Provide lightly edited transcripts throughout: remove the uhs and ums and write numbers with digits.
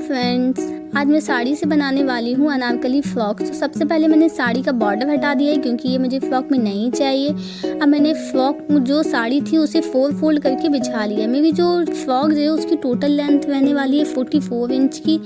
Friends, आज मैं साड़ी से बनाने वाली हूँ अनारकली फ्रॉक। तो सबसे पहले मैंने साड़ी का बॉर्डर हटा दिया है क्योंकि ये मुझे फ्रॉक में नहीं चाहिए। अब मैंने फ्रॉक जो साड़ी थी उसे 4 फोल्ड करके बिछा लिया। मेरी जो फ्रॉक जो है उसकी टोटल लेंथ रहने वाली है 44 इंच की,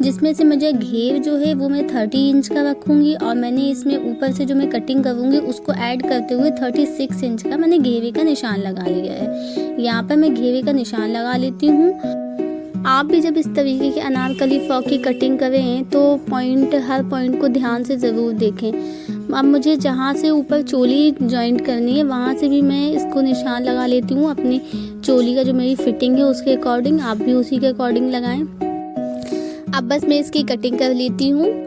जिसमें से मुझे घेर जो है वो मैं 30 इंच का रखूँगी और मैंने इसमें ऊपर से जो मैं कटिंग करूँगी उसको ऐड करते हुए 36 इंच का मैंने घेरे का निशान लगा लिया है। यहाँ पर मैं घेरे का निशान लगा लेती हूँ। आप भी जब इस तरीके की अनारकली फ्रॉक की कटिंग करें तो हर पॉइंट को ध्यान से ज़रूर देखें। अब मुझे जहाँ से ऊपर चोली जॉइंट करनी है वहाँ से भी मैं इसको निशान लगा लेती हूँ अपनी चोली का जो मेरी फिटिंग है उसके अकॉर्डिंग। आप भी उसी के अकॉर्डिंग लगाएं। अब बस मैं इसकी कटिंग कर लेती हूँ।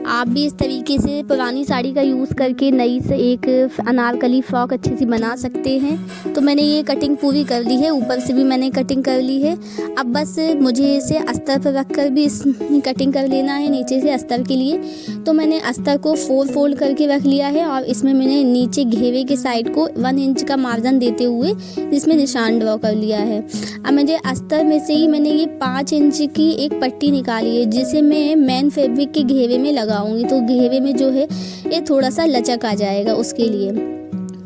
आप भी इस तरीके से पुरानी साड़ी का यूज़ करके नई से एक अनारकली फ्रॉक अच्छी सी बना सकते हैं। तो मैंने ये कटिंग पूरी कर ली है, ऊपर से भी मैंने कटिंग कर ली है। अब बस मुझे इसे अस्तर पर रख कर भी इस कटिंग कर लेना है नीचे से अस्तर के लिए। तो मैंने अस्तर को 4 फोल्ड करके रख लिया है और इसमें मैंने नीचे घेरे के साइड को 1 इंच का मार्जिन देते हुए जिसमें निशान ड्रॉ कर लिया है। अब मुझे अस्तर में से ही मैंने ये 5 इंच की एक पट्टी निकाली है जिसे मैं मेन फैब्रिक के घेरे में लगाऊंगी। तो घेरे में जो है ये थोड़ा सा लचक आ जाएगा उसके लिए।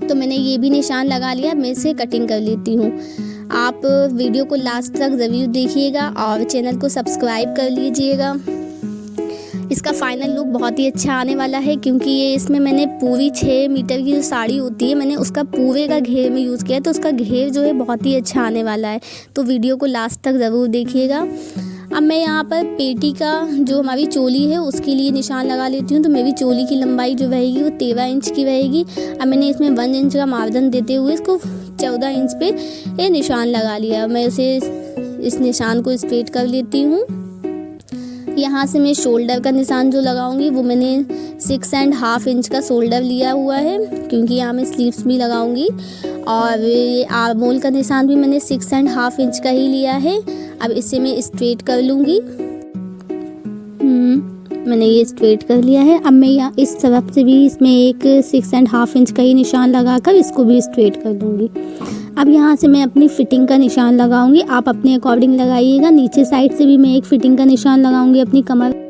तो मैंने ये भी निशान लगा लिया। मैं इसे कटिंग कर लेती हूँ। आप वीडियो को लास्ट तक ज़रूर देखिएगा और चैनल को सब्सक्राइब कर लीजिएगा। इसका फाइनल लुक बहुत ही अच्छा आने वाला है क्योंकि ये इसमें मैंने पूरी 6 मीटर की जो साड़ी होती है मैंने उसका पूरे का घेर में यूज़ किया है। तो उसका घेर जो है बहुत ही अच्छा आने वाला है। तो वीडियो को लास्ट तक ज़रूर देखिएगा। अब मैं यहाँ पर पेटी का जो हमारी चोली है उसके लिए निशान लगा लेती हूँ। तो मेरी चोली की लंबाई जो रहेगी वो 13 इंच की रहेगी। अब मैंने इसमें 1 इंच का मार्जिन देते हुए इसको 14 इंच पे ये निशान लगा लिया। मैं इस निशान को स्ट्रेट कर लेती हूँ। यहाँ से मैं शोल्डर का निशान जो लगाऊंगी वो मैंने 6.5 इंच का शोल्डर लिया हुआ है क्योंकि यहाँ मैं स्लीव्स भी लगाऊंगी। और ये आर्म होल का निशान भी मैंने 6.5 इंच का ही लिया है। अब इसे मैं स्ट्रेट कर लूँगी। मैंने ये स्ट्रेट कर लिया है। अब मैं यहाँ इस तरफ से भी इसमें एक 6.5 इंच का ही निशान लगाकर इसको भी स्ट्रेट कर दूँगी। अब यहाँ से मैं अपनी फिटिंग का निशान लगाऊंगी। आप अपने अकॉर्डिंग लगाइएगा। नीचे साइड से भी मैं एक फिटिंग का निशान लगाऊंगी अपनी कमर।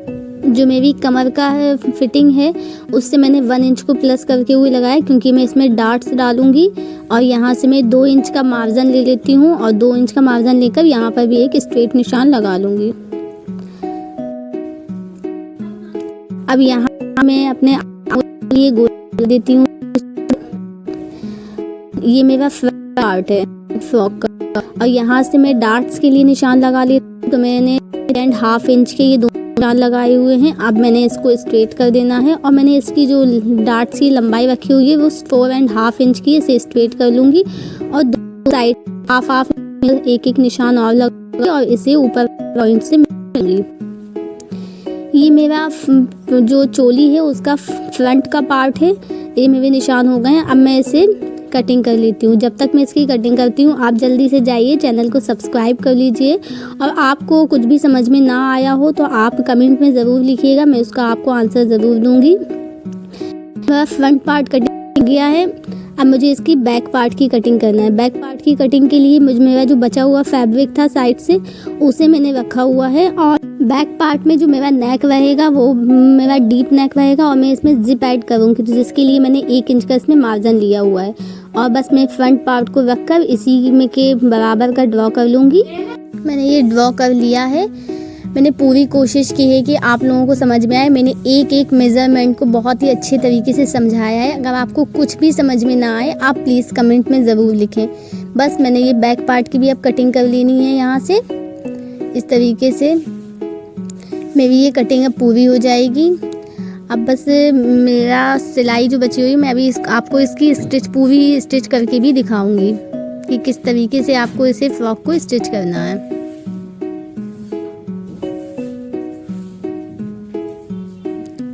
जो मेरी कमर का फिटिंग है उससे मैंने 1 इंच को प्लस करके हुए लगाया क्योंकि मैं इसमें डार्ट्स डालूंगी। और यहाँ से मैं 2 इंच का मार्जिन ले लेती हूँ और 2 इंच का मार्जिन लेकर यहाँ पर भी एक स्ट्रेट निशान लगा लूँगी। अब यहाँ मैं अपने ये गोल देती हूँ। ये मेरा पार्ट है फ्रॉक का और यहाँ से मैं डार्ट्स के लिए निशान लगा लेती हूँ। तो मैंने 1.5 इंच के ये 2 निशान लगाए हुए हैं। अब मैंने इसको स्ट्रेट कर देना है और मैंने इसकी जो डार्ट्स की लंबाई रखी हुई है वो 4.5 इंच की, इसे स्ट्रेट कर लूँगी और 2 साइड हाफ एक निशान और लगाऊंगी और इसे ऊपर पॉइंट से मिलाऊंगी। ये मेरा जो चोली है उसका फ्रंट का पार्ट है। ये मेरे निशान हो गए हैं। अब मैं इसे कटिंग कर लेती हूँ। जब तक मैं इसकी कटिंग करती हूँ आप जल्दी से जाइए, चैनल को सब्सक्राइब कर लीजिए। और आपको कुछ भी समझ में ना आया हो तो आप कमेंट में ज़रूर लिखिएगा, मैं उसका आपको आंसर ज़रूर दूँगी। मेरा फ्रंट पार्ट कटिंग गया है। अब मुझे इसकी बैक पार्ट की कटिंग करना है। बैक पार्ट की कटिंग के लिए मेरा जो बचा हुआ फैब्रिक था साइड से उसे मैंने रखा हुआ है। और बैक पार्ट में जो मेरा नेक रहेगा वो मेरा डीप नेक रहेगा और मैं इसमें जिप ऐड करूँगी। तो जिसके लिए मैंने 1 इंच का इसमें मार्जिन लिया हुआ है। और बस मैं फ्रंट पार्ट को रखकर इसी में के बराबर का ड्रॉ कर लूँगी। मैंने ये ड्रॉ कर लिया है। मैंने पूरी कोशिश की है कि आप लोगों को समझ में आए। मैंने एक मेज़रमेंट को बहुत ही अच्छे तरीके से समझाया है। अगर आपको कुछ भी समझ में ना आए आप प्लीज़ कमेंट में ज़रूर लिखें। बस मैंने ये बैक पार्ट की भी अब कटिंग कर लेनी है। यहाँ से इस तरीके से मेरी ये कटिंग अब पूरी हो जाएगी। अब बस मेरा सिलाई जो बची हुई मैं अभी आपको इसकी पूरी स्टिच करके भी दिखाऊंगी कि किस तरीके से आपको इसे फ्रॉक को स्टिच करना है।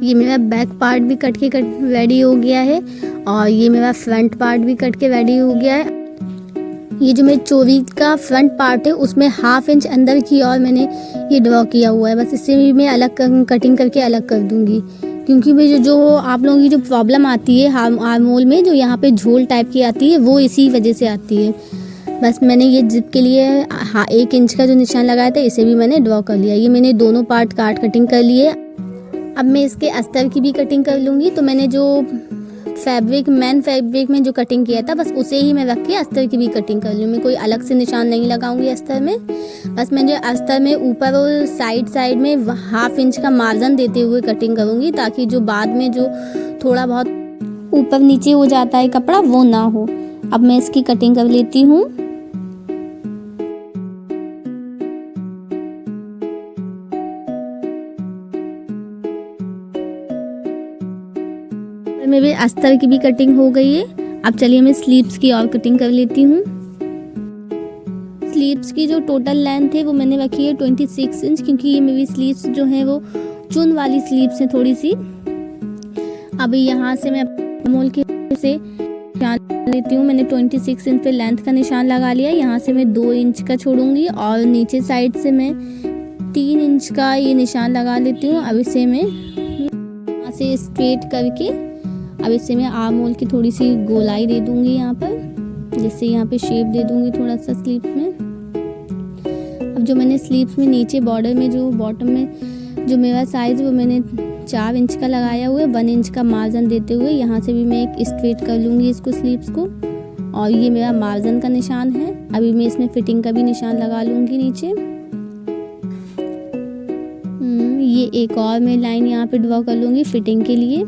ये मेरा बैक पार्ट भी कट रेडी हो गया है और ये मेरा फ्रंट पार्ट भी कट के रेडी हो गया है। ये जो मेरी चोली का फ्रंट पार्ट है उसमें 1/2 इंच अंदर की और मैंने ये ड्रॉ किया हुआ है। बस इसे भी मैं अलग कटिंग करके अलग कर दूंगी क्योंकि भाई जो आप लोगों की जो प्रॉब्लम आती है आर्म होल में जो यहाँ पे झोल टाइप की आती है वो इसी वजह से आती है। बस मैंने ये जिप के लिए 1 इंच का जो निशान लगाया था इसे भी मैंने ड्रॉ कर लिया। ये मैंने दोनों पार्ट काट कटिंग कर लिए। अब मैं इसके अस्तर की भी कटिंग कर लूँगी। तो मैंने जो मेन फैब्रिक में जो कटिंग किया था बस उसे ही मैं रख के अस्तर की भी कटिंग कर लूँ। मैं कोई अलग से निशान नहीं लगाऊंगी अस्तर में। बस मैं जो अस्तर में ऊपर और साइड में 1/2 इंच का मार्जिन देते हुए कटिंग करूँगी, ताकि जो बाद में जो थोड़ा बहुत ऊपर नीचे हो जाता है कपड़ा वो ना हो। अब मैं इसकी कटिंग कर लेती हूँ। मेरे अस्तर की भी कटिंग हो गई है। अब चलिए मैं स्लीव्स की और कटिंग कर लेती हूँ। स्लीव्स की जो टोटल लेंथ है वो मैंने रखी है 26 इंच, क्योंकि ये मेरी स्लीव्स जो है वो चुन वाली स्लीव्स है थोड़ी सी। अभी यहाँ से मैं मोल के से निशान लेती हूँ। मैंने 26 इंच पे लेंथ का निशान लगा लिया। यहाँ से मैं 2 इंच का छोड़ूंगी और नीचे साइड से मैं 3 इंच का ये निशान लगा लेती हूँ। अब इसे मैं यहाँ से स्ट्रेट करके अब इससे मैं आर्म होल की थोड़ी सी गोलाई दे दूंगी यहाँ पर, जिससे यहाँ पे शेप दे दूंगी थोड़ा सा स्लीव में। अब जो मैंने स्लीव्स में नीचे बॉर्डर में जो बॉटम में जो मेरा साइज़ वो मैंने 4 इंच का लगाया हुआ है। 1 इंच का मार्जिन देते हुए यहाँ से भी मैं एक स्ट्रेट कर लूँगी इसको स्लीव्स को, और ये मेरा मार्जिन का निशान है। अभी मैं इसमें फिटिंग का भी निशान लगा लूँगी नीचे। ये एक और मैं लाइन यहाँ पे ड्रॉ कर लूँगी फिटिंग के लिए।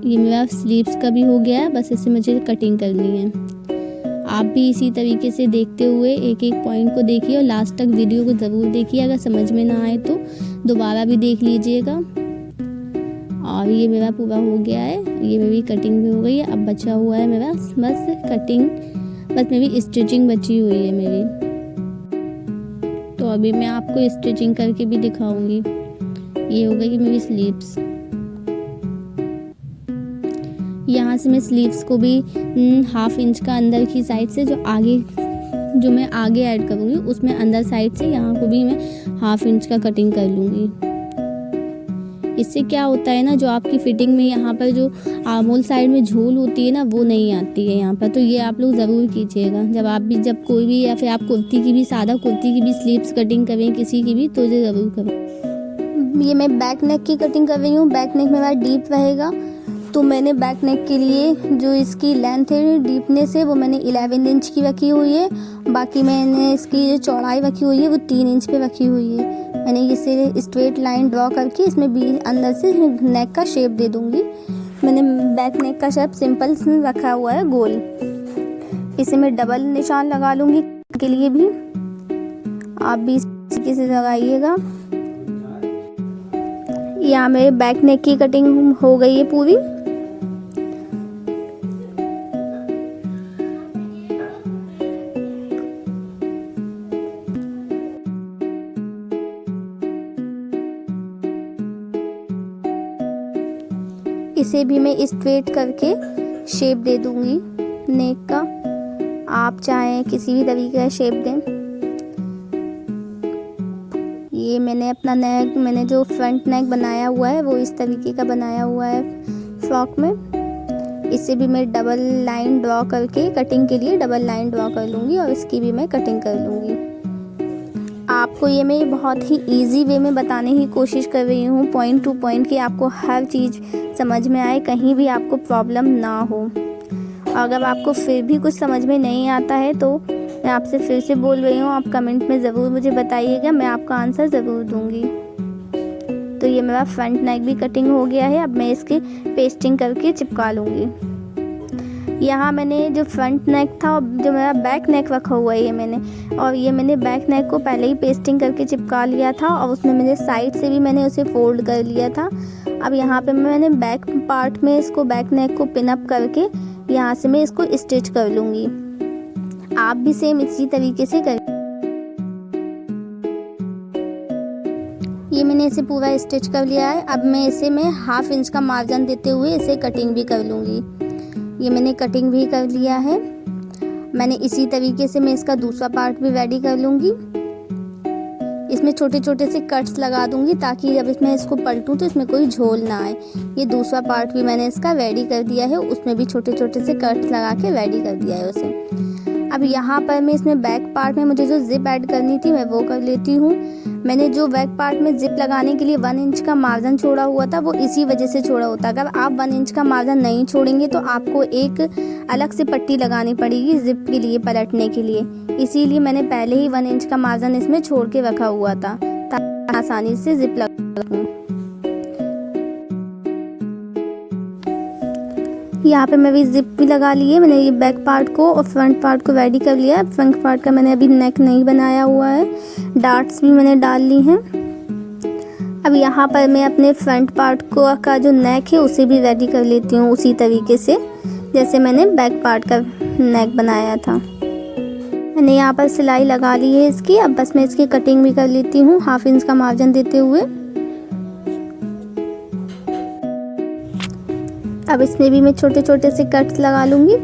ये मेरा स्लीव्स का भी हो गया है, बस इसे मुझे कटिंग करनी है। आप भी इसी तरीके से देखते हुए एक एक पॉइंट को देखिए और लास्ट तक वीडियो को ज़रूर देखिए। अगर समझ में ना आए तो दोबारा भी देख लीजिएगा। और ये मेरा पूरा हो गया है, ये मेरी कटिंग भी हो गई है। अब बचा हुआ है मेरा बस कटिंग, बस मेरी स्टिचिंग बची हुई है मेरी। तो अभी मैं आपको स्टिचिंग करके भी दिखाऊंगी। ये हो गई मेरी स्लीव्स। यहाँ से मैं स्लीव्स को भी 1/2 इंच का अंदर की साइड से जो मैं आगे ऐड करूँगी उसमें अंदर साइड से यहाँ को भी मैं 1/2 इंच का कटिंग कर लूँगी। इससे क्या होता है ना, जो आपकी फिटिंग में यहाँ पर जो आर्म होल साइड में झोल होती है ना वो नहीं आती है यहाँ पर। तो ये आप लोग ज़रूर कीजिएगा जब कोई भी, या फिर आप कुर्ती की भी, सादा कुर्ती की भी स्लीव्स कटिंग करें किसी की भी, तो ये ज़रूर करें। ये मैं बैक नेक की कटिंग कर रही हूँ। बैक नेक मेरा डीप रहेगा, तो मैंने बैक नेक के लिए जो इसकी लेंथ है डीपनेस है वो मैंने 11 इंच की रखी हुई है। बाकी मैंने इसकी जो चौड़ाई रखी हुई है वो 3 इंच पे रखी हुई है। मैंने इसे स्ट्रेट लाइन ड्रॉ करके इसमें भी अंदर से नेक का शेप दे दूंगी। मैंने बैक नेक का शेप सिंपल रखा हुआ है गोल। इसे मैं डबल निशान लगा लूँगी के लिए भी, आप भी इस तरीके से लगाइएगा। यहाँ मेरे बैक नेक की कटिंग हो गई है पूरी। इसे भी मैं स्ट्रेट करके शेप दे दूंगी नेक का। आप चाहें किसी भी तरीके का शेप दें। ये मैंने अपना नेक, मैंने जो फ्रंट नेक बनाया हुआ है वो इस तरीके का बनाया हुआ है फ्रॉक में। इसे भी मैं डबल लाइन ड्रॉ करके कटिंग के लिए डबल लाइन ड्रॉ कर लूँगी और इसकी भी मैं कटिंग कर लूँगी। आपको ये मैं बहुत ही इजी वे में बताने की कोशिश कर रही हूँ, पॉइंट टू पॉइंट, कि आपको हर चीज़ समझ में आए, कहीं भी आपको प्रॉब्लम ना हो। अगर आपको फिर भी कुछ समझ में नहीं आता है तो मैं आपसे फिर से बोल रही हूँ, आप कमेंट में ज़रूर मुझे बताइएगा, मैं आपका आंसर ज़रूर दूँगी। तो ये मेरा फ्रंट नेक भी कटिंग हो गया है। अब मैं इसकी पेस्टिंग करके चिपका लूँगी। यहाँ मैंने जो फ्रंट नेक था, जो मेरा बैक नेक रखा हुआ है ये मैंने बैक नेक को पहले ही पेस्टिंग करके चिपका लिया था और उसमें मैंने साइड से भी मैंने उसे फोल्ड कर लिया था। अब यहाँ पे मैंने बैक पार्ट में इसको बैक नेक को पिन अप करके यहाँ से मैं इसको स्टिच कर लूँगी। आप भी सेम इसी तरीके से करें। ये मैंने इसे पूरा स्टिच कर लिया है। अब मैं इसे 1/2 इंच का मार्जिन देते हुए इसे कटिंग भी कर लूँगी। ये मैंने कटिंग भी कर लिया है। मैंने इसी तरीके से मैं इसका दूसरा पार्ट भी रेडी कर लूँगी। इसमें छोटे छोटे से कट्स लगा दूंगी ताकि जब इसमें इसको पलटूँ तो इसमें कोई झोल ना आए। ये दूसरा पार्ट भी मैंने इसका रेडी कर दिया है, उसमें भी छोटे छोटे से कट्स लगा के रेडी कर दिया है उसे। अब यहाँ पर मैं इसमें बैक पार्ट में मुझे जो जिप ऐड करनी थी मैं वो कर लेती हूँ। मैंने जो बैक पार्ट में जिप लगाने के लिए 1 इंच का मार्जिन छोड़ा हुआ था वो इसी वजह से छोड़ा होता। अगर आप 1 इंच का मार्जिन नहीं छोड़ेंगे तो आपको एक अलग से पट्टी लगानी पड़ेगी जिप के लिए पलटने के लिए, इसीलिए मैंने पहले ही 1 इंच का मार्जिन इसमें छोड़ के रखा हुआ था ताकि आसानी से जिप लगा सकूं। यहाँ पे मैं भी जिप भी लगा ली है। मैंने ये बैक पार्ट को और फ्रंट पार्ट को रेडी कर लिया है। फ्रंट पार्ट का मैंने अभी नेक नहीं बनाया हुआ है, डार्ट्स भी मैंने डाल ली हैं। अब यहाँ पर मैं अपने फ्रंट पार्ट को का जो नेक है उसे भी रेडी कर लेती हूँ उसी तरीके से जैसे मैंने बैक पार्ट का नेक बनाया था। मैंने यहाँ पर सिलाई लगा ली है इसकी। अब बस मैं इसकी कटिंग भी कर लेती हूँ 1/2 इंच का मार्जिन देते हुए। अब इसमें भी मैं छोटे छोटे से कट्स लगा लूँगी।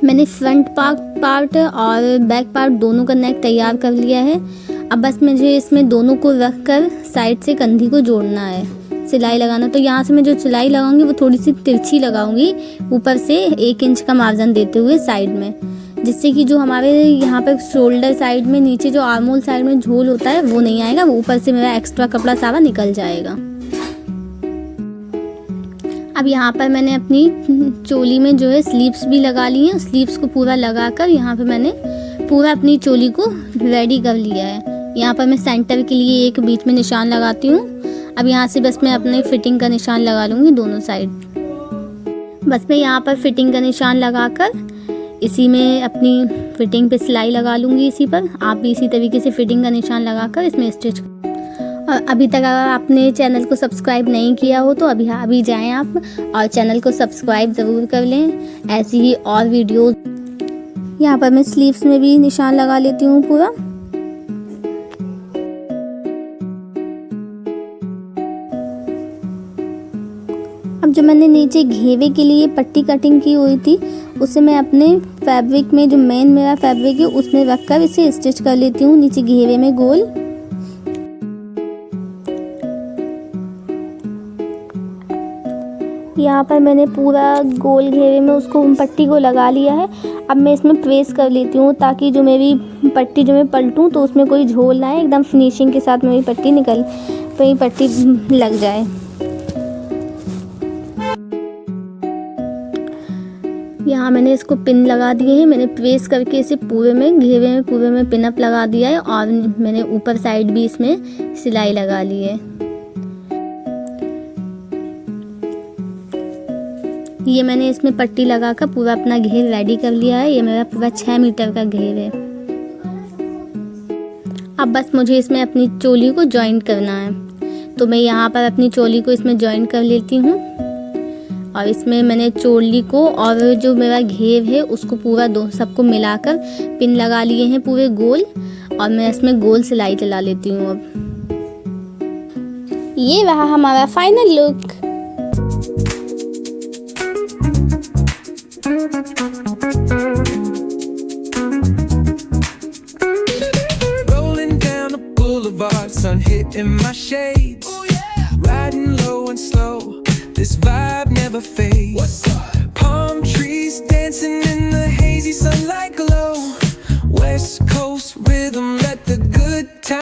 मैंने फ्रंट पार्ट और बैक पार्ट दोनों का नेक तैयार कर लिया है। अब बस मुझे इसमें दोनों को रख कर साइड से कंधी को जोड़ना है, सिलाई लगाना। तो यहाँ से मैं जो सिलाई लगाऊंगी वो थोड़ी सी तिरछी लगाऊंगी ऊपर से 1 इंच का मार्जिन देते हुए साइड में, जिससे कि जो हमारे यहाँ पर शोल्डर साइड में नीचे जो आर्म होल साइड में झोल होता है वो नहीं आएगा, वो ऊपर से मेरा एक्स्ट्रा कपड़ा सारा निकल जाएगा। अब यहाँ पर मैंने अपनी चोली में जो है स्लीव्स भी लगा ली हैं। स्लीव्स को पूरा लगाकर यहाँ पे मैंने पूरा अपनी चोली को रेडी कर लिया है। यहाँ पर मैं सेंटर के लिए एक बीच में निशान लगाती हूँ। अब यहाँ से बस मैं अपने फिटिंग का निशान लगा लूँगी दोनों साइड। बस मैं यहाँ पर फिटिंग का निशान लगाकर इसी में अपनी फिटिंग पे सिलाई लगा लूँगी इसी पर। आप भी इसी तरीके से फिटिंग का निशान लगाकर इसमें स्टिच। और अभी तक अगर आपने चैनल को सब्सक्राइब नहीं किया हो तो अभी जाएं आप और चैनल को सब्सक्राइब ज़रूर कर लें, ऐसी ही और वीडियोस। यहाँ पर मैं स्लीव्स में भी निशान लगा लेती हूँ पूरा। अब जो मैंने नीचे घेवे के लिए पट्टी कटिंग की हुई थी उसे मैं अपने फैब्रिक में, जो मेन मेरा फैब्रिक है उसमें रखकर इसे स्टिच कर लेती हूँ नीचे घेवे में गोल। यहाँ पर मैंने पूरा गोल घेरे में उसको पट्टी को लगा लिया है। अब मैं इसमें प्रेस कर लेती हूँ ताकि जो मेरी पट्टी जो मैं पलटूँ तो उसमें कोई झोल ना आए, एकदम फिनिशिंग के साथ मेरी पट्टी लग जाए। यहाँ मैंने इसको पिन लगा दिए हैं। मैंने प्रेस करके इसे पूरे में पिन अप लगा दिया है और मैंने ऊपर साइड भी इसमें सिलाई लगा ली है। ये मैंने इसमें पट्टी लगाकर पूरा अपना घेर रेडी कर लिया है। ये मेरा पूरा 6 मीटर का घेर है। अब बस मुझे इसमें अपनी चोली को जॉइंट करना है, तो मैं यहाँ पर अपनी चोली को इसमें जॉइंट कर लेती हूँ। और इसमें मैंने चोली को और जो मेरा घेर है उसको पूरा सबको मिलाकर पिन लगा लिए हैं पूरे गोल, और मैं इसमें गोल सिलाई चला लेती हूँ। अब ये रहा हमारा final look. Sun hitting my shades, riding low and slow. This vibe never fades.